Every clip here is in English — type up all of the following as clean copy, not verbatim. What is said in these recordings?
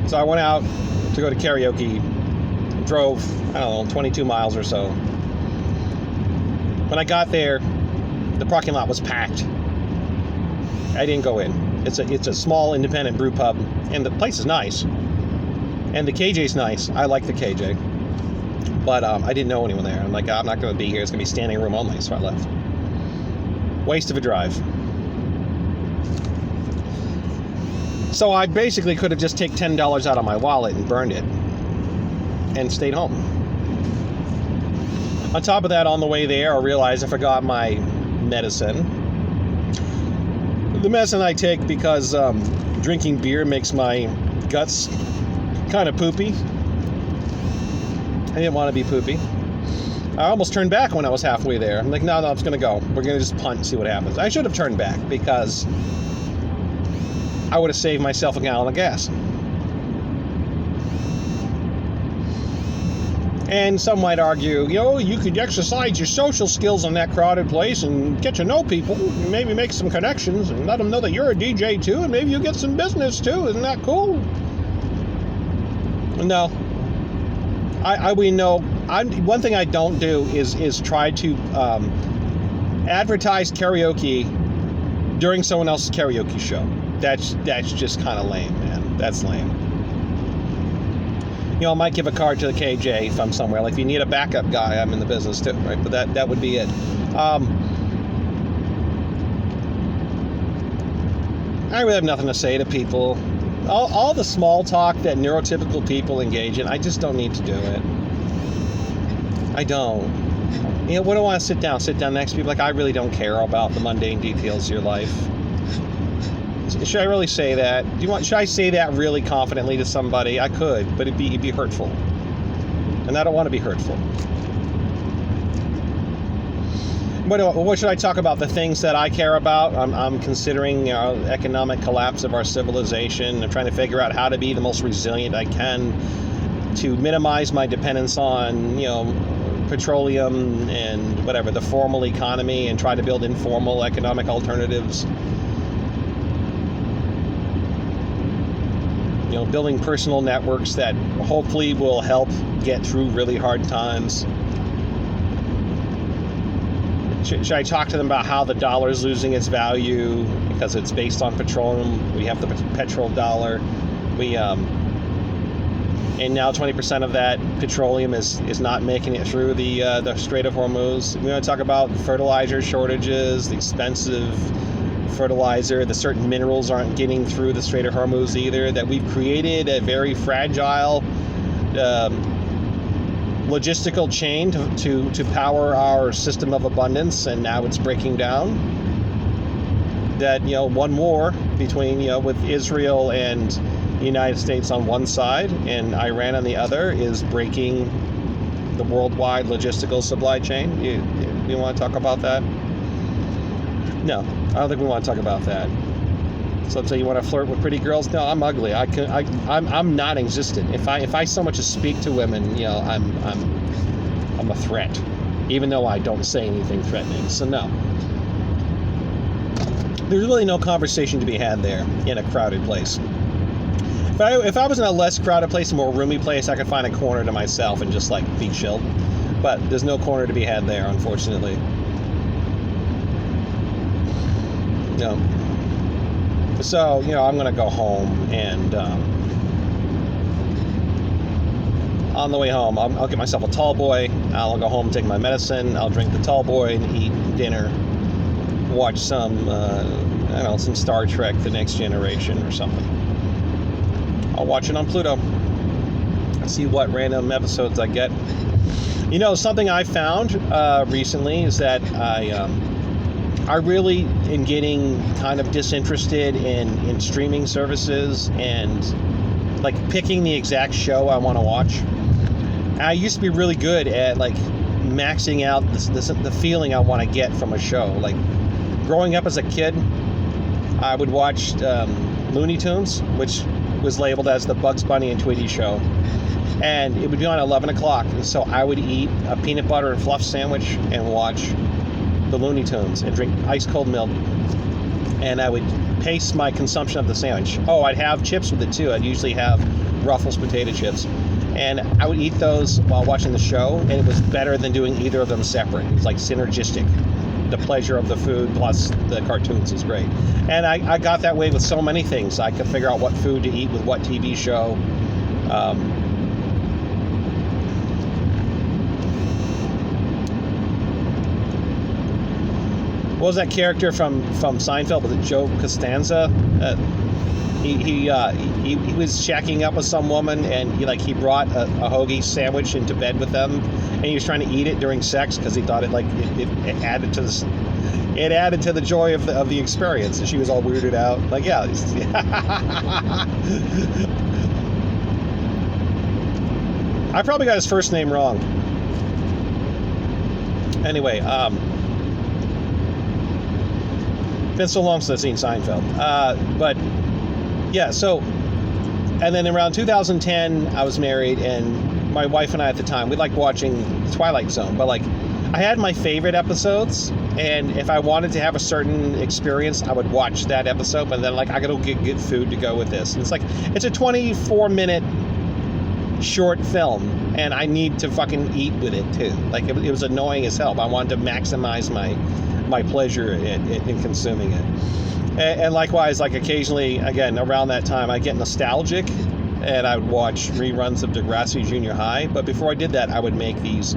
So I went out to go to karaoke, drove, 22 miles or so. When I got there, the parking lot was packed. I didn't go in. It's a small independent brew pub, and the place is nice. And the KJ's nice. I like the KJ. But I didn't know anyone there. I'm like, I'm not going to be here. It's going to be standing room only, so I left. Waste of a drive. So I basically could have just taken $10 out of my wallet and burned it and stayed home. On top of that, on the way there, I realized I forgot my medicine. The medicine I take because drinking beer makes my guts kind of poopy. I didn't want to be poopy. I almost turned back when I was halfway there. I'm like, no, I'm just going to go. We're going to just punt and see what happens. I should have turned back because I would have saved myself a gallon of gas. And some might argue, you could exercise your social skills in that crowded place and get to know people, and maybe make some connections, and let them know that you're a DJ too, and maybe you'll get some business too. Isn't that cool? No. One thing I don't do is try to advertise karaoke during someone else's karaoke show. That's just kind of lame, man. That's lame. I might give a card to the KJ if I'm somewhere. Like, if you need a backup guy, I'm in the business too, right? But that would be it. I really have nothing to say to people. All the small talk that neurotypical people engage in, I just don't need to do it. I don't. What do I want to sit down next to people? Like, I really don't care about the mundane details of your life. Should I really say that? Should I say that really confidently to somebody? I could, but it'd be hurtful. And I don't want to be hurtful. What should I talk about? The things that I care about? I'm considering economic collapse of our civilization. I'm trying to figure out how to be the most resilient I can to minimize my dependence on, petroleum and whatever, the formal economy, and try to build informal economic alternatives. Building personal networks that hopefully will help get through really hard times. Should I talk to them about how the dollar is losing its value because it's based on petroleum? We have the petrol dollar. And now 20% of that petroleum is not making it through the Strait of Hormuz. We want to talk about fertilizer shortages, the expensive fertilizer, the certain minerals aren't getting through the Strait of Hormuz either, that we've created a very fragile logistical chain to power our system of abundance, and now it's breaking down. That, one war between, with Israel and the United States on one side and Iran on the other is breaking the worldwide logistical supply chain. You want to talk about that? No, I don't think we want to talk about that. So you want to flirt with pretty girls? No, I'm ugly. I'm non-existent. If I so much as speak to women, I'm a threat, even though I don't say anything threatening. So no, there's really no conversation to be had there in a crowded place. If I was in a less crowded place, a more roomy place, I could find a corner to myself and just be chilled. But there's no corner to be had there, unfortunately. So, I'm going to go home, and on the way home, I'll get myself a tall boy. I'll go home and take my medicine. I'll drink the tall boy and eat dinner. Watch some, some Star Trek, The Next Generation or something. I'll watch it on Pluto. See what random episodes I get. Something I found recently is that I really am getting kind of disinterested in streaming services and picking the exact show I want to watch. I used to be really good at maxing out the feeling I want to get from a show. Growing up as a kid, I would watch Looney Tunes, which was labeled as the Bugs Bunny and Tweety show, and it would be on 11 o'clock, and so I would eat a peanut butter and fluff sandwich and watch the Looney Tunes and drink ice cold milk, and I would pace my consumption of the sandwich. I'd have chips with it too. I'd usually have Ruffles potato chips. And I would eat those while watching the show, and it was better than doing either of them separate. It was like synergistic. The pleasure of the food plus the cartoons is great. And I got that way with so many things. I could figure out what food to eat with what TV show. What was that character from Seinfeld? Was it Joe Costanza? He was shacking up with some woman, and he brought a hoagie sandwich into bed with them, and he was trying to eat it during sex because he thought it added to the joy of the experience, and she was all weirded out. Like, yeah. I probably got his first name wrong. Anyway, been so long since I've seen Seinfeld, but. Yeah, so, and then around 2010, I was married, and my wife and I at the time, we liked watching Twilight Zone, but I had my favorite episodes, and if I wanted to have a certain experience, I would watch that episode, but then I gotta get good food to go with this. And it's a 24-minute short film, and I need to fucking eat with it too. It was annoying as hell, but I wanted to maximize my pleasure in consuming it. And likewise, occasionally, again, around that time, I get nostalgic, and I would watch reruns of Degrassi Junior High. But before I did that, I would make these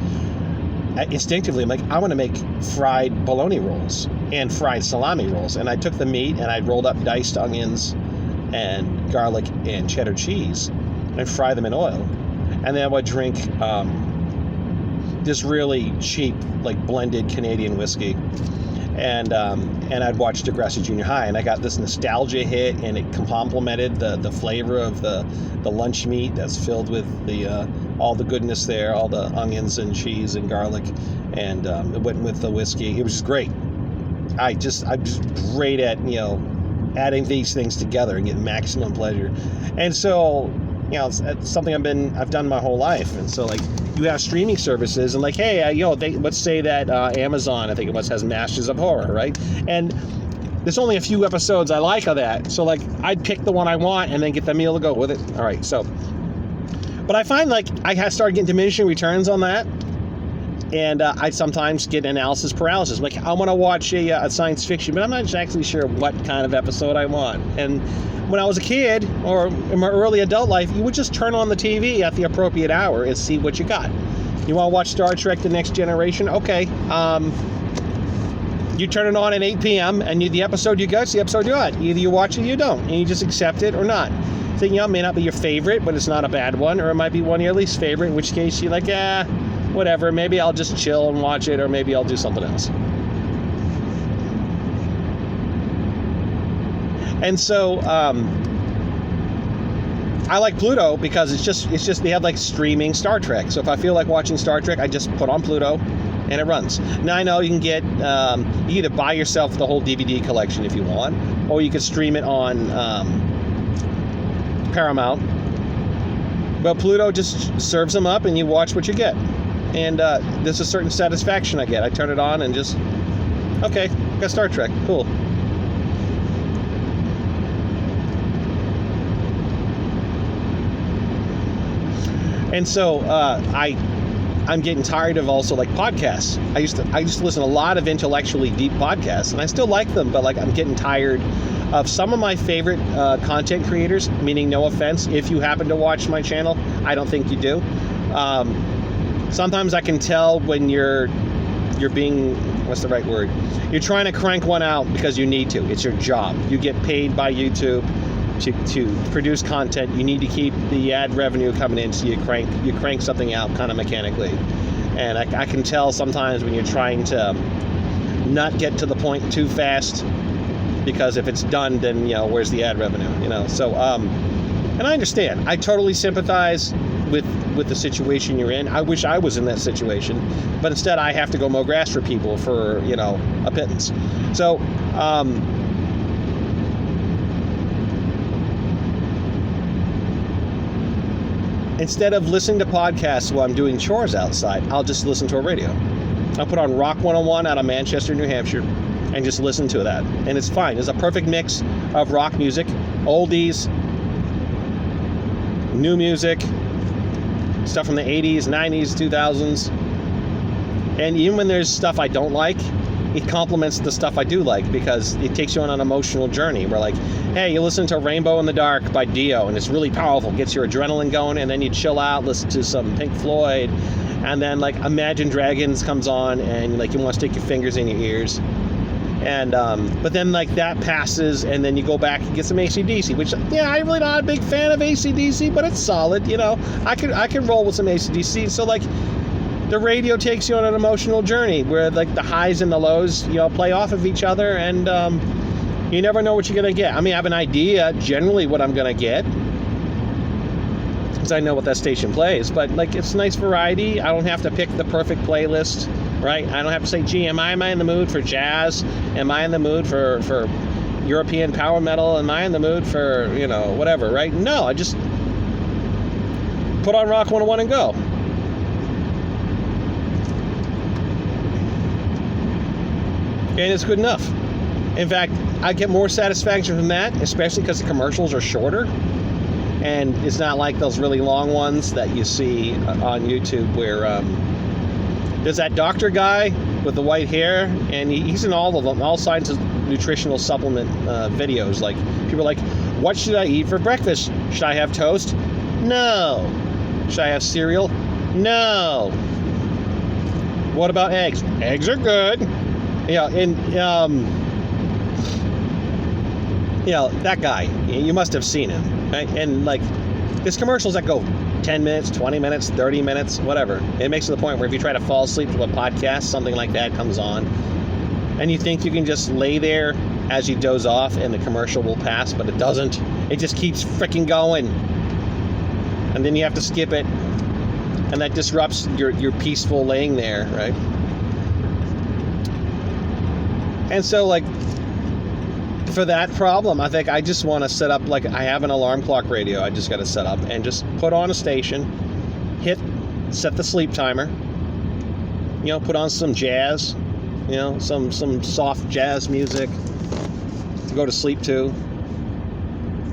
instinctively. I'm like, I want to make fried bologna rolls and fried salami rolls. And I took the meat, and I rolled up diced onions and garlic and cheddar cheese and fry them in oil. And then I would drink this really cheap, blended Canadian whiskey. And I'd watch Degrassi Junior High, and I got this nostalgia hit, and it complemented the flavor of the lunch meat that's filled with all the goodness there, all the onions and cheese and garlic, and it went with the whiskey. It was just great. I'm just great at adding these things together and getting maximum pleasure. And so it's something I've done my whole life. And so you have streaming services, and hey, let's say that Amazon, I think it was, has Masters of Horror, right? And there's only a few episodes I like of that, so I'd pick the one I want and then get the meal to go with it. All right, so, but I find I have started getting diminishing returns on that, and I sometimes get analysis paralysis. I want to watch a science fiction, but I'm not exactly sure what kind of episode I want. And when I was a kid, or in my early adult life, you would just turn on the TV at the appropriate hour and see what you got. You want to watch Star Trek The Next Generation? Okay. You turn it on at 8 p.m., and the episode you got, it's the episode you got. Either you watch it or you don't, and you just accept it or not. So, it may not be your favorite, but it's not a bad one, or it might be one of your least favorite, in which case you're whatever, maybe I'll just chill and watch it, or maybe I'll do something else. And so I like Pluto because it's just they have streaming Star Trek. So if I feel like watching Star Trek, I just put on Pluto and it runs. Now I know you can get you either buy yourself the whole DVD collection if you want, or you could stream it on Paramount. But Pluto just serves them up, and you watch what you get. And there's a certain satisfaction I get. I turn it on and just, okay, got Star Trek, cool. And so I'm getting tired of also podcasts. I used to listen to a lot of intellectually deep podcasts, and I still like them, but I'm getting tired of some of my favorite content creators, meaning no offense if you happen to watch my channel. I don't think you do. Sometimes I can tell when you're being, what's the right word? You're trying to crank one out because you need to. It's your job. You get paid by YouTube to produce content. You need to keep the ad revenue coming in, so you crank something out kind of mechanically. And I can tell sometimes when you're trying to not get to the point too fast, because if it's done, then where's the ad revenue? So and I understand. I totally sympathize with the situation you're in. I wish I was in that situation, but instead I have to go mow grass for people for a pittance. So instead of listening to podcasts while I'm doing chores outside, I'll just listen to a radio. I'll put on Rock 101 out of Manchester, New Hampshire, and just listen to that. And it's fine. It's a perfect mix of rock music, oldies, new music, stuff from the 80s, 90s, 2000s. And even when there's stuff I don't like, it complements the stuff I do like, because it takes you on an emotional journey. We're like, hey, you listen to Rainbow in the Dark by Dio, and it's really powerful, gets your adrenaline going, and then you chill out, listen to some Pink Floyd, and then like Imagine Dragons comes on, and like you want to stick your fingers in your ears. And but then like that passes, and then you go back and get some AC/DC, which, yeah, I'm really not a big fan of AC/DC, but it's solid, you know. I can roll with some AC/DC. So like, the radio takes you on an emotional journey where like the highs and the lows, you know, play off of each other, and you never know what you're gonna get. I mean, I have an idea generally what I'm gonna get, because I know what that station plays, but like, it's nice variety. I don't have to pick the perfect playlist, right? I don't have to say, gee, am I in the mood for jazz? Am I in the mood for European power metal? Am I in the mood for, you know, whatever, right? No, I just put on Rock 101 and go. And it's good enough. In fact, I get more satisfaction from that, especially because the commercials are shorter, and it's not like those really long ones that you see on YouTube where there's that doctor guy with the white hair, and he's in all of them, all kinds of nutritional supplement videos. Like, people are like, what should I eat for breakfast? Should I have toast? No. Should I have cereal? No. What about eggs? Eggs are good. Yeah, and you know, that guy, you must have seen him, right? And like, there's commercials that go 10 minutes, 20 minutes, 30 minutes, whatever. It makes it to the point where if you try to fall asleep to a podcast, something like that comes on, and you think you can just lay there as you doze off and the commercial will pass, but it doesn't. It just keeps freaking going, and then you have to skip it, and that disrupts your peaceful laying there, right? And so, like, for that problem, I think I just want to set up, like, I have an alarm clock radio I just got to set up, and just put on a station, set the sleep timer, you know, put on some jazz, you know, some soft jazz music to go to sleep to.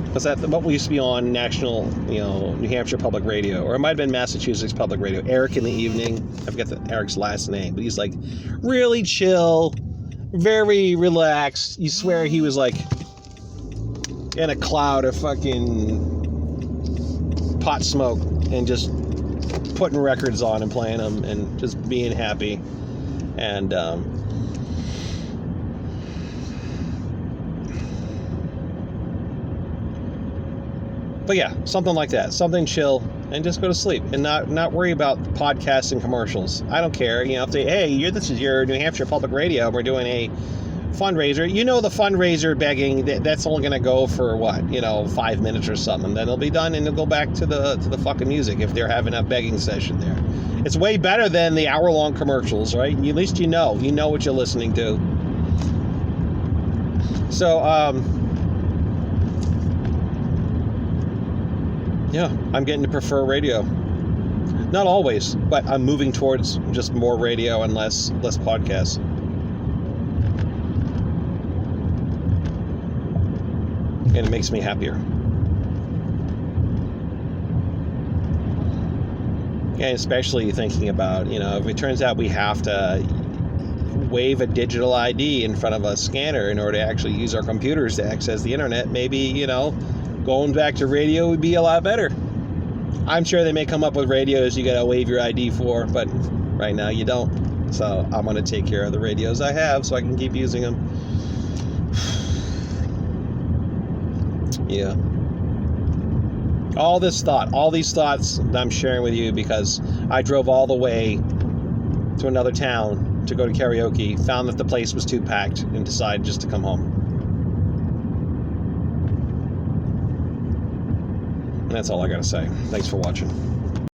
Because that's what used to be on national, you know, New Hampshire Public Radio, or it might have been Massachusetts Public Radio. Eric in the Evening. I forget Eric's last name, but he's like really chill, very relaxed. You swear he was like in a cloud of fucking pot smoke and just putting records on and playing them and just being happy. And but yeah, something like that, something chill, and just go to sleep and not worry about podcasts and commercials. I don't care. You know, if they, hey, this is your New Hampshire Public Radio, we're doing a fundraiser. You know, the fundraiser begging, that's only going to go for what, you know, 5 minutes or something. Then it'll be done, and they'll go back to the fucking music if they're having a begging session there. It's way better than the hour-long commercials, right? At least you know what you're listening to. So, yeah, I'm getting to prefer radio. Not always, but I'm moving towards just more radio and less podcasts. And it makes me happier. And especially thinking about, you know, if it turns out we have to wave a digital ID in front of a scanner in order to actually use our computers to access the internet, maybe, you know, going back to radio would be a lot better. I'm sure they may come up with radios you gotta wave your ID for, but right now you don't. So I'm gonna take care of the radios I have so I can keep using them. Yeah. All these thoughts that I'm sharing with you because I drove all the way to another town to go to karaoke, found that the place was too packed, and decided just to come home. And that's all I gotta say. Thanks for watching.